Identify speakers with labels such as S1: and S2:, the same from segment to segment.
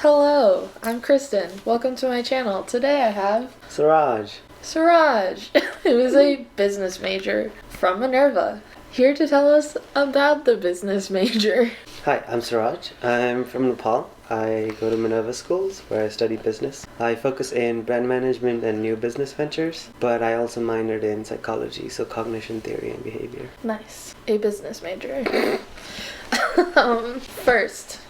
S1: Hello, I'm Kristen. Welcome to my channel. Today I have
S2: Suraj.
S1: Suraj, who is a business major from Minerva, here to tell us about the business major.
S2: Hi, I'm Suraj. I'm from Nepal. I go to Minerva Schools where I study business. I focus in brand management and new business ventures, but I also minored in psychology, so cognition theory and behavior.
S1: Nice. A business major. First,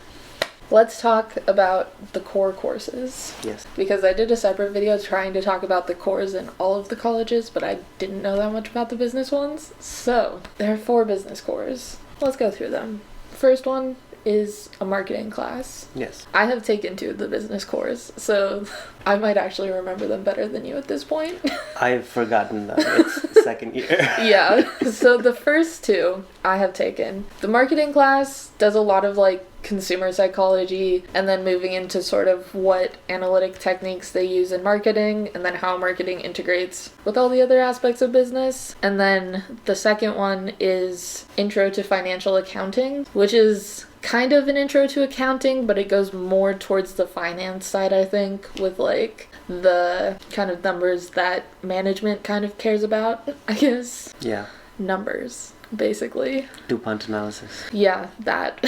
S1: let's talk about the core courses.
S2: Yes.
S1: Because I did a separate video trying to talk about the cores in all of the colleges, but I didn't know that much about the business ones. So, there are 4 business cores. Let's go through them. First one is a marketing class.
S2: Yes.
S1: I have taken 2 of the business cores, so I might actually remember them better than you at this point.
S2: I've forgotten them. It's second year.
S1: Yeah, so the first 2 I have taken. The marketing class does a lot of consumer psychology and then moving into sort of what analytic techniques they use in marketing and then how marketing integrates with all the other aspects of business. And then the second one is Intro to Financial Accounting, which is kind of an intro to accounting, but it goes more towards the finance side, I think, with the kind of numbers that management kind of cares about, I guess.
S2: Yeah.
S1: Numbers, basically.
S2: DuPont analysis.
S1: Yeah, that.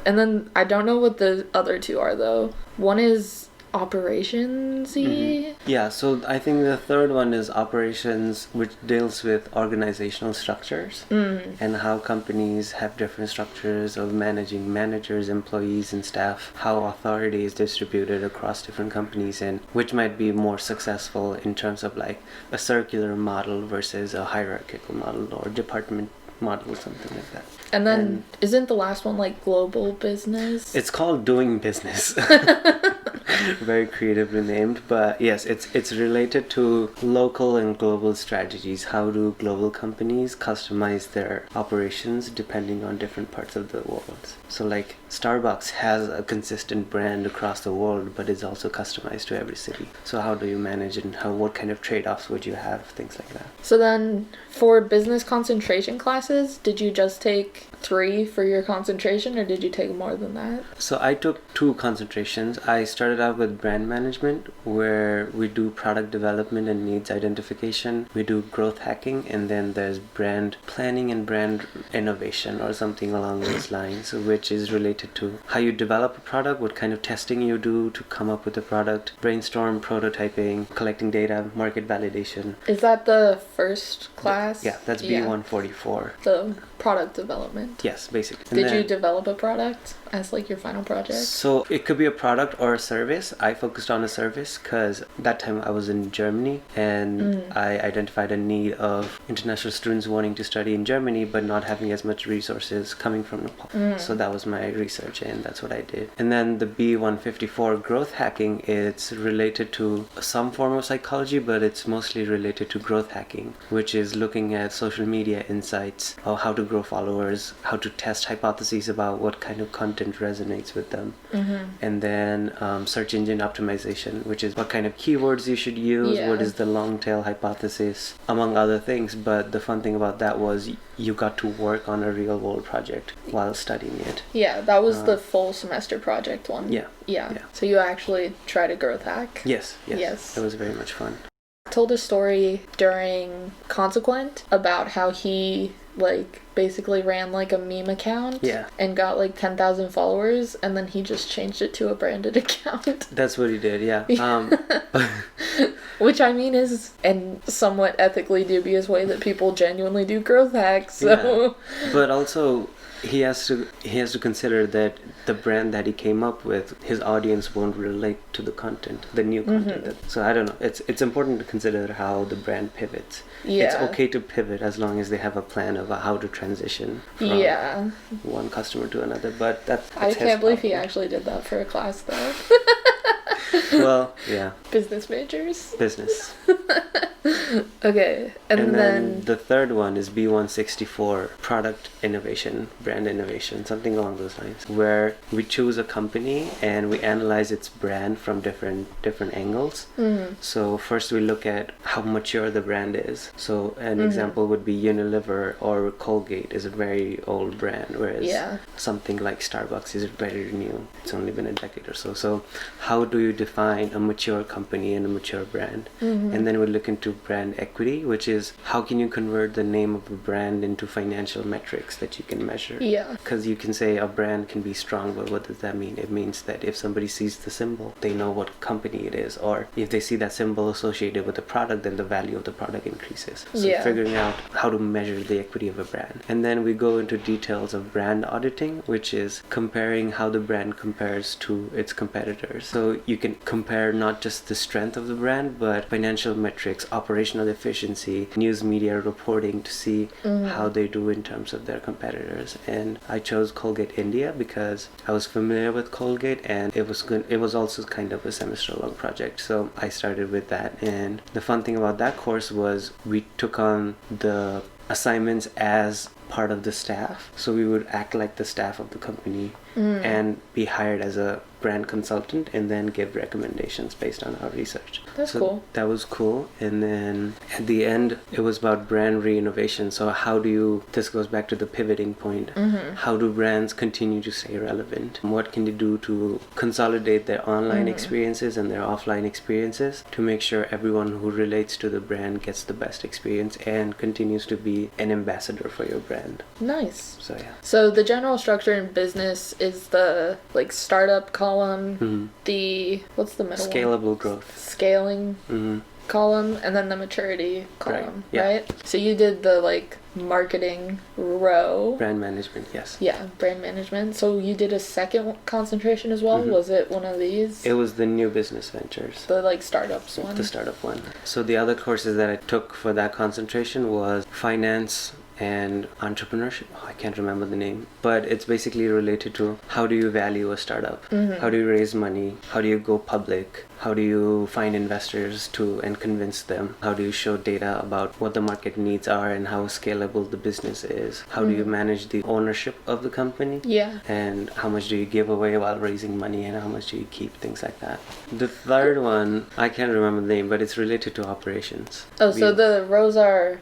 S1: And then I don't know what the other 2 are, though. One is operations-y.
S2: Mm-hmm. Yeah, so I think the third one is operations, which deals with organizational structures and how companies have different structures of managing managers, employees, and staff, how authority is distributed across different companies, and which might be more successful in terms of a circular model versus a hierarchical model or department model, something like that.
S1: And then isn't the last one global business?
S2: It's called doing business. Very creatively named, but yes, it's related to local and global strategies. How do global companies customize their operations depending on different parts of the world? So Starbucks has a consistent brand across the world, but it's also customized to every city. So how do you manage it, and what kind of trade-offs would you have, things like that.
S1: So then for business concentration classes, did you just take 3 for your concentration, or did you take more than that?
S2: So I took 2 concentrations. I started out with brand management, where we do product development and needs identification. We do growth hacking, and then there's brand planning and brand innovation or something along those lines, which is related to how you develop a product, what kind of testing you do to come up with a product, brainstorm, prototyping, collecting data, market validation.
S1: Is that the first class?
S2: Yeah, that's B144.
S1: The product development.
S2: Yes, basically.
S1: Did you develop a product as your final project?
S2: So it could be a product or a service. I focused on a service because that time I was in Germany, and I identified a need of international students wanting to study in Germany but not having as much resources coming from Nepal. So that was my research, and that's what I did. And then the B154 growth hacking, it's related to some form of psychology, but it's mostly related to growth hacking, which is looking at social media insights, or how to grow followers, how to test hypotheses about what kind of content resonates with them. And then search engine optimization, which is what kind of keywords you should use, what is the long tail hypothesis, among other things. But the fun thing about that was you got to work on a real world project while studying it.
S1: Yeah, that was the full semester project one.
S2: Yeah.
S1: So you actually tried a growth hack?
S2: Yes. It was very much fun.
S1: Told a story during Consequent about how he basically ran a meme account and got 10,000 followers, and then he just changed it to a branded account.
S2: That's what he did, yeah.
S1: Which I mean is a somewhat ethically dubious way that people genuinely do growth hacks. So
S2: but also he has to consider that the brand that he came up with, his audience won't relate to the content, the new content. So I don't know. It's important to consider how the brand pivots.
S1: Yeah.
S2: It's okay to pivot as long as they have a plan of how to transition from one customer to another. But that's
S1: I can't believe he actually did that for a class, though.
S2: Well, yeah,
S1: Business majors.
S2: business.
S1: Okay, and then
S2: The third one is B164, product innovation, brand innovation, something along those lines, where we choose a company and we analyze its brand from different angles. So first we look at how mature the brand is. So an example would be Unilever or Colgate is a very old brand, whereas something like Starbucks is very new. It's only been a decade or so. So how do you define a mature company and a mature brand? And then we look into brand equity, which is how can you convert the name of a brand into financial metrics that you can measure. Because you can say a brand can be strong, but what does that mean? It means that if somebody sees the symbol, they know what company it is, or if they see that symbol associated with the product, then the value of the product increases. So figuring out how to measure the equity of a brand. And then we go into details of brand auditing, which is comparing how the brand compares to its competitors. So you can compare not just the strength of the brand, but financial metrics, operational efficiency, news media reporting to see how they do in terms of their competitors. And I chose Colgate India because I was familiar with Colgate and it was good. It was also kind of a semester long project. So I started with that. And the fun thing about that course was we took on the assignments as part of the staff. So we would act like the staff of the company and be hired as a brand consultant and then give recommendations based on our research.
S1: That's cool.
S2: That was cool. And then at the end, it was about brand re-innovation. So this goes back to the pivoting point. How do brands continue to stay relevant? What can they do to consolidate their online experiences and their offline experiences to make sure everyone who relates to the brand gets the best experience and continues to be an ambassador for your brand?
S1: Nice.
S2: So yeah.
S1: So the general structure in business is the startup column, the what's the middle one?
S2: Scalable growth.
S1: Scaling column, and then the maturity column,
S2: Yeah.
S1: right? So you did the marketing row.
S2: Brand management, yes.
S1: Yeah, brand management. So you did a second concentration as well? Was it one of these?
S2: It was the new business ventures.
S1: The startups one?
S2: The startup one. So the other courses that I took for that concentration was finance and entrepreneurship. I can't remember the name, but it's basically related to how do you value a startup? How do you raise money? How do you go public? How do you find investors and convince them? How do you show data about what the market needs are and how scalable the business is? How do you manage the ownership of the company?
S1: Yeah.
S2: And how much do you give away while raising money and how much do you keep? Things like that. The third one, I can't remember the name, but it's related to operations.
S1: Oh, so the rows are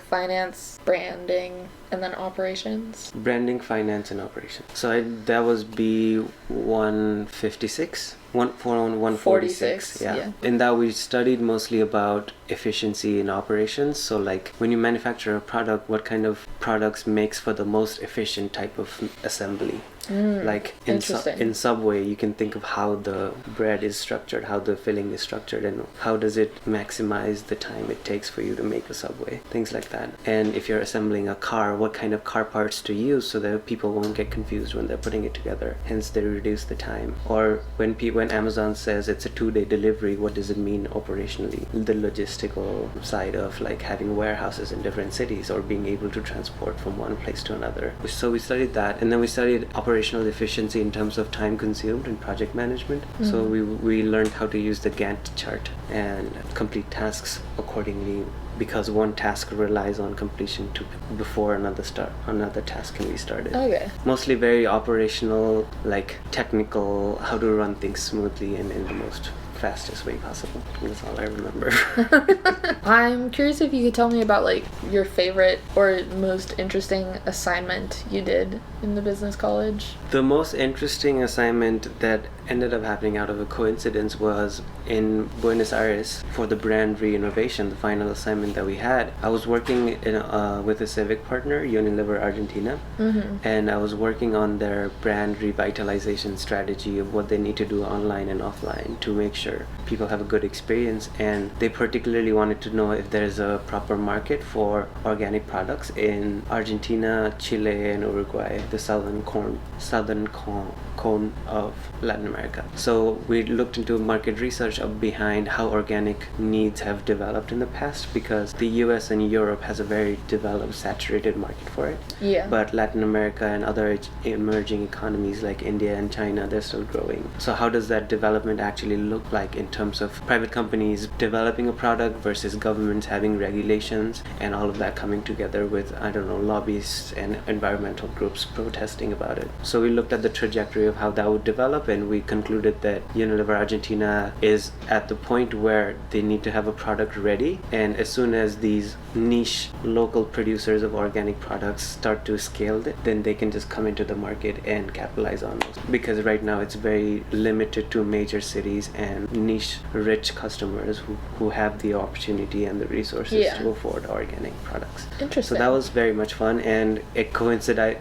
S1: finance, branding, and then operations?
S2: Branding, finance, and operations. So that was B156. 146. Yeah. In that we studied mostly about efficiency in operations. So when you manufacture a product, what kind of products makes for the most efficient type of assembly? In Subway, you can think of how the bread is structured, how the filling is structured, and how does it maximize the time it takes for you to make a Subway, things like that. And if you're assembling a car, what kind of car parts to use so that people won't get confused when they're putting it together, hence they reduce the time. Or when Amazon says it's a 2-day delivery, what does it mean operationally? The logistical side of having warehouses in different cities or being able to transport from one place to another. So we studied that, and then we studied operational efficiency in terms of time consumed in project management. So we learned how to use the Gantt chart and complete tasks accordingly, because one task relies on completion before another task can be started.
S1: Okay.
S2: Mostly very operational, technical, how to run things smoothly and in the most fastest way possible. That's all I remember.
S1: I'm curious if you could tell me about your favorite or most interesting assignment you did in the business college.
S2: The most interesting assignment that ended up happening out of a coincidence was in Buenos Aires for the brand re-innovation, the final assignment that we had. I was working with a civic partner, Unilever Argentina, and I was working on their brand revitalization strategy of what they need to do online and offline to make sure people have a good experience. And they particularly wanted to know if there's a proper market for organic products in Argentina, Chile, and Uruguay, the southern cone of Latin America. America. So we looked into market research behind how organic needs have developed in the past, because the US and Europe has a very developed, saturated market for it.
S1: Yeah.
S2: But Latin America and other emerging economies like India and China, they're still growing. So how does that development actually look like in terms of private companies developing a product versus governments having regulations and all of that coming together with, I don't know, lobbyists and environmental groups protesting about it. So we looked at the trajectory of how that would develop, and we concluded that Unilever Argentina is at the point where they need to have a product ready, and as soon as these niche local producers of organic products start to scale it, then they can just come into the market and capitalize on those. Because right now it's very limited to major cities and niche rich customers who have the opportunity and the resources to afford organic products.
S1: Interesting.
S2: So that was very much fun, and it coincided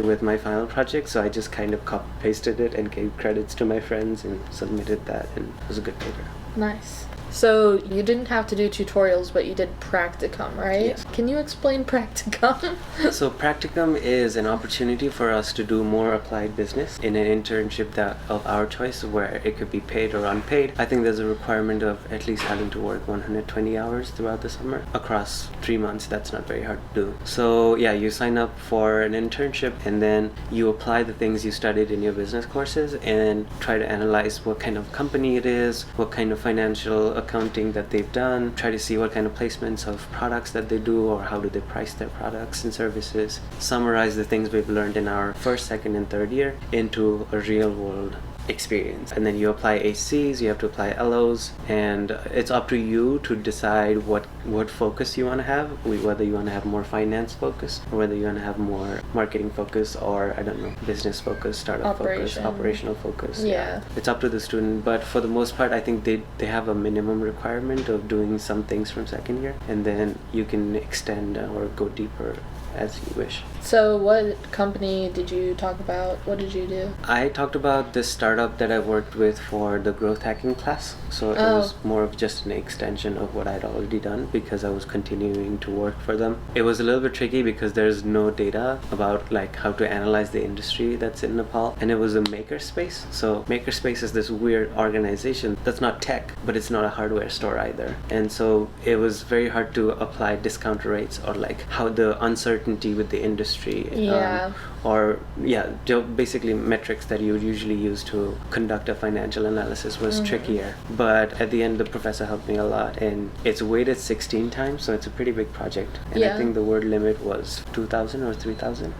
S2: with my final project, so I just kind of copy pasted it and gave credits to my friends and submitted that, and it was a good paper.
S1: Nice. So you didn't have to do tutorials, but you did practicum, right?
S2: Yes.
S1: Can you explain practicum?
S2: So practicum is an opportunity for us to do more applied business in an internship of our choice, where it could be paid or unpaid. I think there's a requirement of at least having to work 120 hours throughout the summer across 3 months. That's not very hard to do. So yeah, you sign up for an internship and then you apply the things you studied in your business courses and try to analyze what kind of company it is, what kind of financial accounting that they've done, try to see what kind of placements of products that they do or how do they price their products and services, summarize the things we've learned in our first, second, and third year into a real world experience. And then you apply HCs, you have to apply LOs, and it's up to you to decide what focus you want to have, whether you want to have more finance focus or whether you want to have more marketing focus or, I don't know, business focus, startup focus, operational focus.
S1: Yeah.
S2: It's up to the student, but for the most part I think they have a minimum requirement of doing some things from second year, and then you can extend or go deeper as you wish.
S1: So what company did you talk about? What did you do?
S2: I talked about this startup that I worked with for the growth hacking class. So it was more of just an extension of what I'd already done because I was continuing to work for them. It was a little bit tricky because there's no data about like how to analyze the industry that's in Nepal, and it was a makerspace. So makerspace is this weird organization that's not tech, but it's not a hardware store either. And so it was very hard to apply discount rates or like how the uncertainty with the industry basically metrics that you would usually use to conduct a financial analysis was trickier. But at the end the professor helped me a lot, and it's weighted 16 times, so it's a pretty big project, and I think the word limit was 2,000 or 3,000.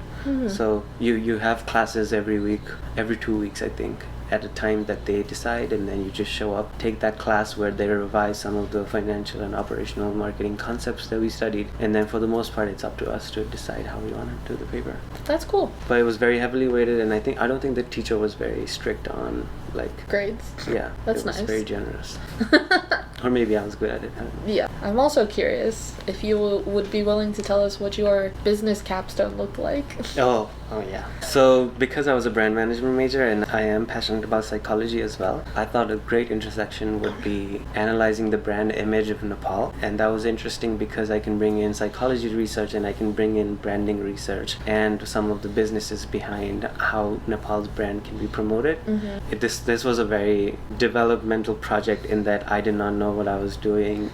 S2: So you have classes every 2 weeks I think, at a time that they decide, and then you just show up, take that class where they revise some of the financial and operational marketing concepts that we studied, and then for the most part it's up to us to decide how we want to do the paper.
S1: That's cool.
S2: But it was very heavily weighted, and I don't think the teacher was very strict on like
S1: grades.
S2: Yeah,
S1: that's
S2: it was
S1: nice.
S2: Very generous. Or maybe I was good at it. I don't know.
S1: Yeah, I'm also curious if you would be willing to tell us what your business capstone looked like.
S2: Oh yeah. So because I was a brand management major and I am passionate about psychology as well, I thought a great intersection would be analyzing the brand image of Nepal, and that was interesting because I can bring in psychology research and I can bring in branding research and some of the businesses behind how Nepal's brand can be promoted. This was a very developmental project in that I did not know what I was doing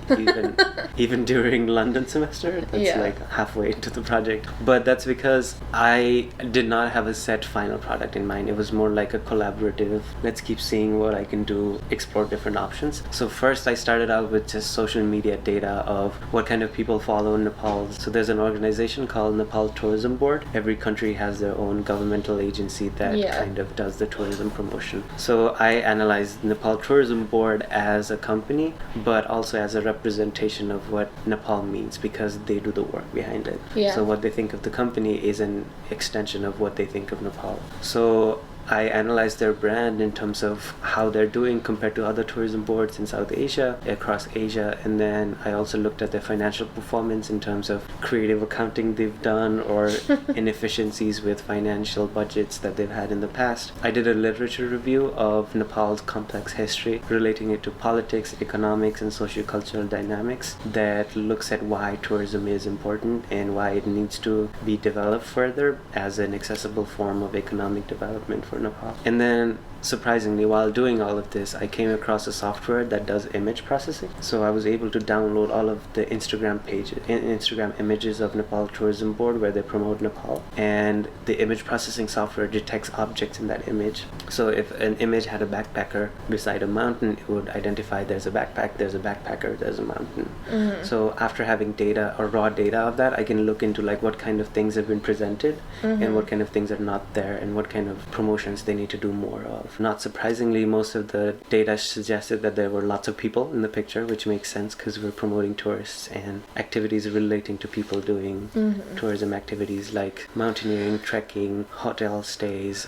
S2: even during London semester. That's like halfway into the project. But that's because I did not have a set final product in mind. It was more like a collaborative, let's keep seeing what I can do, explore different options. So first I started out with just social media data of what kind of people follow Nepal. So there's an organization called Nepal Tourism Board. Every country has their own governmental agency that kind of does the tourism promotion. So I analyzed Nepal Tourism Board as a company, but also as a representation of what Nepal means because they do the work behind it. So what they think of the company is an extension of what they think of Nepal. So I analyzed their brand in terms of how they're doing compared to other tourism boards in South Asia, across Asia, and then I also looked at their financial performance in terms of creative accounting they've done or inefficiencies with financial budgets that they've had in the past. I did a literature review of Nepal's complex history, relating it to politics, economics, and sociocultural dynamics that looks at why tourism is important and why it needs to be developed further as an accessible form of economic development for for Nepal. And then surprisingly, while doing all of this, I came across a software that does image processing. So I was able to download all of the Instagram pages, Instagram images of Nepal Tourism Board where they promote Nepal, and the image processing software detects objects in that image. So if an image had a backpacker beside a mountain, it would identify there's a backpack, there's a backpacker, there's a mountain. So after having data or raw data of that, I can look into like what kind of things have been presented and what kind of things are not there and what kind of promotions they need to do more of. Not surprisingly, most of the data suggested that there were lots of people in the picture, which makes sense because we're promoting tourists and activities relating to people doing tourism activities like mountaineering, trekking, hotel stays,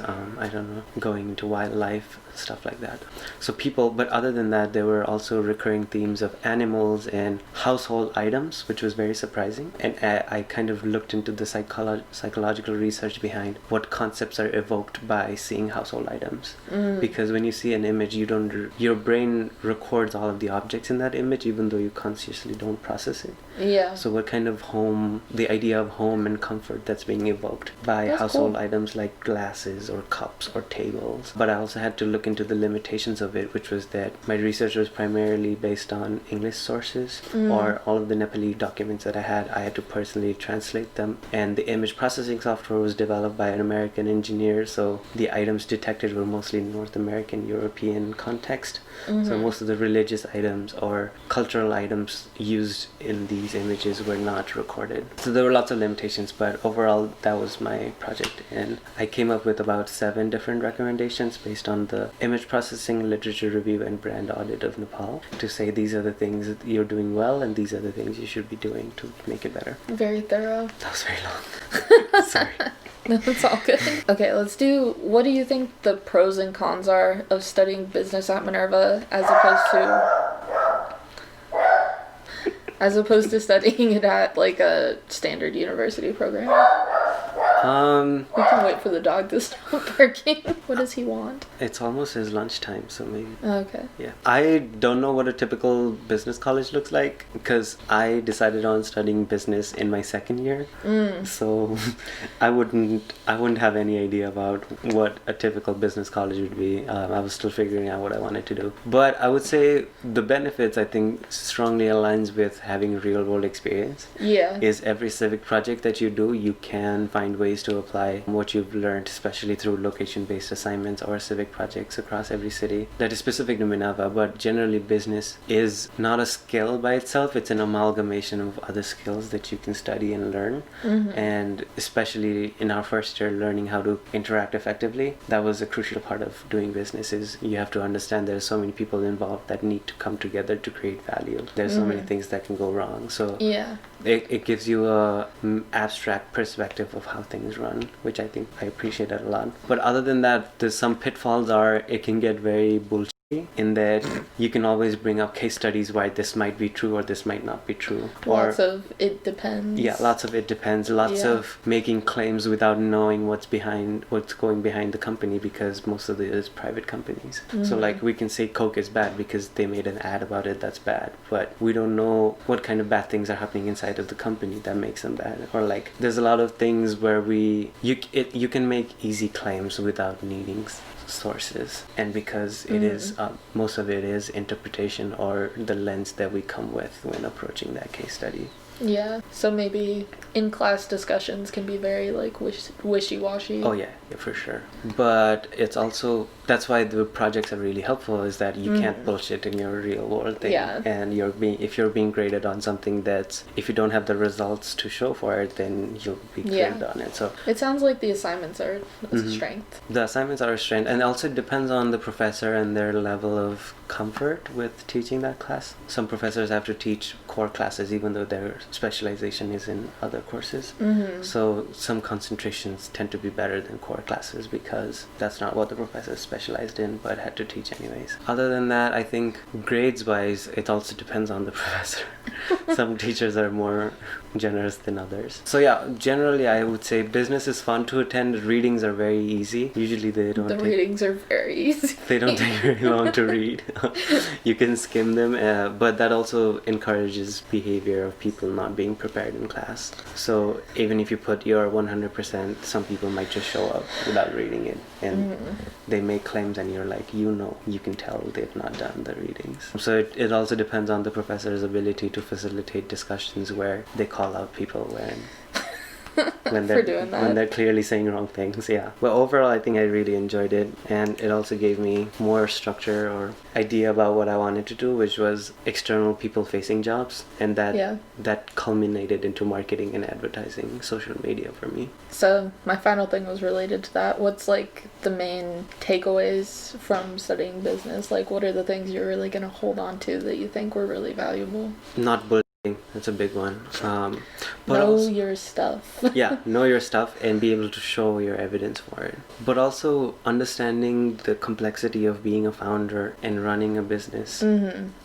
S2: going into wildlife, stuff like that. So people, but other than that, there were also recurring themes of animals and household items, which was very surprising. And I kind of looked into the psychological research behind what concepts are evoked by seeing household items. Because when you see an image, your brain records all of the objects in that image, even though you consciously don't process it.
S1: Yeah.
S2: So what kind of home, the idea of home and comfort that's being evoked by household items like glasses or cups or tables. But I also had to look into the limitations of it, which was that my research was primarily based on English sources, or all of the Nepali documents that I had to personally translate them. And the image processing software was developed by an American engineer, so the items detected were mostly North American, European context. So most of the religious items or cultural items used in these images were not recorded. So there were lots of limitations, but overall that was my project, and I came up with about 7 different recommendations based on the image processing, literature review, and brand audit of Nepal to say these are the things that you're doing well and these are the things you should be doing to make it better.
S1: Very thorough.
S2: That was very long. Sorry.
S1: No, it's all good. Okay, what do you think the pros and cons are of studying business at Minerva as opposed to studying it at like a standard university program? We can wait for the dog to stop barking. What does he want?
S2: It's almost his lunchtime, so maybe.
S1: Okay.
S2: Yeah. I don't know what a typical business college looks like because I decided on studying business in my second year. So I wouldn't have any idea about what a typical business college would be. I was still figuring out what I wanted to do. But I would say the benefits, I think, strongly aligns with having real world experience.
S1: Yeah.
S2: Is every civic project that you do, you can find ways to apply what you've learned, especially through location-based assignments or civic projects across every city. That is specific to Minerva, but generally business is not a skill by itself. It's an amalgamation of other skills that you can study and learn. And especially in our first year, learning how to interact effectively, that was a crucial part of doing business. Is you have to understand there's so many people involved that need to come together to create value. There's so many things that can go wrong. So
S1: yeah,
S2: it gives you a abstract perspective of how things run, which I think I appreciate that a lot. But other than that, there's some pitfalls it can get very bullshit in that you can always bring up case studies why this might be true or this might not be true.
S1: Lots of it depends.
S2: Yeah, lots of it depends. Lots of making claims without knowing what's going behind the company, because most of it is private companies. So like we can say Coke is bad because they made an ad about it that's bad, but we don't know what kind of bad things are happening inside of the company that makes them bad. Or like there's a lot of things where you can make easy claims without needing sources, and because it is most of it is interpretation or the lens that we come with when approaching that case study.
S1: Yeah, so maybe in-class discussions can be very like wishy-washy.
S2: Oh yeah, for sure. But it's also, that's why the projects are really helpful, is that you can't bullshit in your real world thing.
S1: Yeah. And
S2: if you're being graded on something if you don't have the results to show for it, then you'll be graded on it. So
S1: it sounds like the assignments are a strength.
S2: The assignments are a strength, and also it depends on the professor and their level of comfort with teaching that class. Some professors have to teach core classes even though their specialization is in other courses. So some concentrations tend to be better than core classes because that's not what the professor specialized in but had to teach anyways. Other than that, I think grades wise it also depends on the professor. Some teachers are more generous than others. So yeah, generally I would say business is fun to attend. Readings are very easy. Usually
S1: readings are very easy.
S2: They don't take very long to read. You can skim them, but that also encourages behavior of people not being prepared in class. So even if you put your 100%, some people might just show up without reading it, and they make claims and you're like, you can tell they've not done the readings. So it also depends on the professor's ability to facilitate discussions where they call out people when they're clearly saying wrong things. Yeah, but overall I think I really enjoyed it, and it also gave me more structure or idea about what I wanted to do, which was external people facing jobs, and that culminated into marketing and advertising, social media for me.
S1: So my final thing was related to that. What's like the main takeaways from studying business? Like, what are the things you're really going to hold on to that you think were really valuable?
S2: Not bullshitting. That's a big one. But
S1: know
S2: also,
S1: your stuff.
S2: Yeah, know your stuff and be able to show your evidence for it. But also understanding the complexity of being a founder and running a business.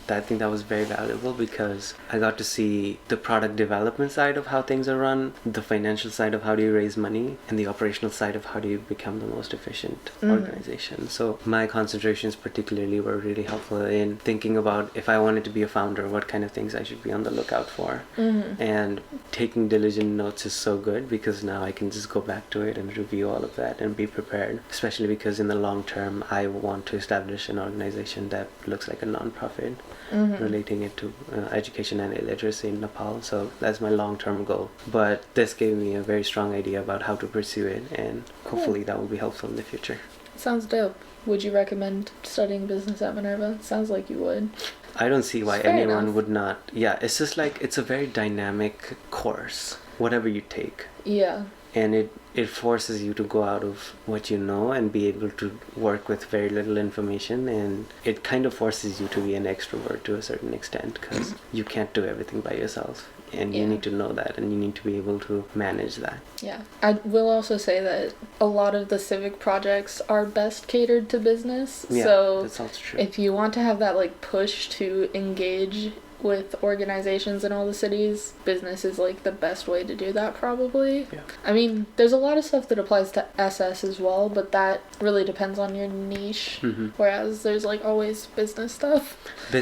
S2: I think that was very valuable because I got to see the product development side of how things are run, the financial side of how do you raise money, and the operational side of how do you become the most efficient organization. So my concentrations particularly were really helpful in thinking about, if I wanted to be a founder, what kind of things I should be on the lookout for. And taking diligent notes is so good because now I can just go back to it and review all of that and be prepared, especially because in the long term I want to establish an organization that looks like a non-profit, relating it to education and illiteracy in Nepal. So that's my long-term goal, but this gave me a very strong idea about how to pursue it, and hopefully that will be helpful in the future.
S1: Sounds dope. Would you recommend studying business at Minerva? Sounds like you would.
S2: I don't see why anyone would not. Yeah, it's just like, it's a very dynamic course, whatever you take.
S1: Yeah.
S2: And it forces you to go out of what you know and be able to work with very little information, and it kind of forces you to be an extrovert to a certain extent because you can't do everything by yourself, and you need to know that, and you need to be able to manage that.
S1: Yeah. I will also say that a lot of the civic projects are best catered to business.
S2: Yeah,
S1: so
S2: that's also true.
S1: If you want to have that like push to engage with organizations in all the cities, business is like the best way to do that probably.
S2: Yeah.
S1: I mean, there's a lot of stuff that applies to SS as well, but that really depends on your niche, whereas there's like always business stuff.
S2: The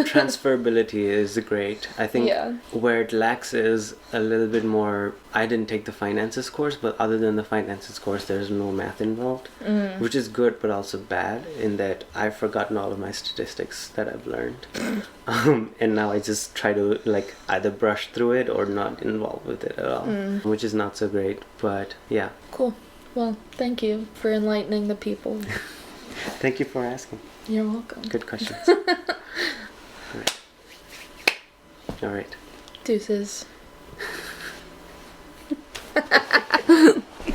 S2: transferability is great. I think where it lacks is a little bit more. I didn't take the finances course, but other than the finances course, there's no math involved, which is good but also bad in that I've forgotten all of my statistics that I've learned. And now I just try to like either brush through it or not involved with it at all, which is not so great, but yeah. Cool.
S1: Well, thank you for enlightening the people.
S2: Thank you for asking.
S1: You're welcome.
S2: Good questions. All right.
S1: Deuces.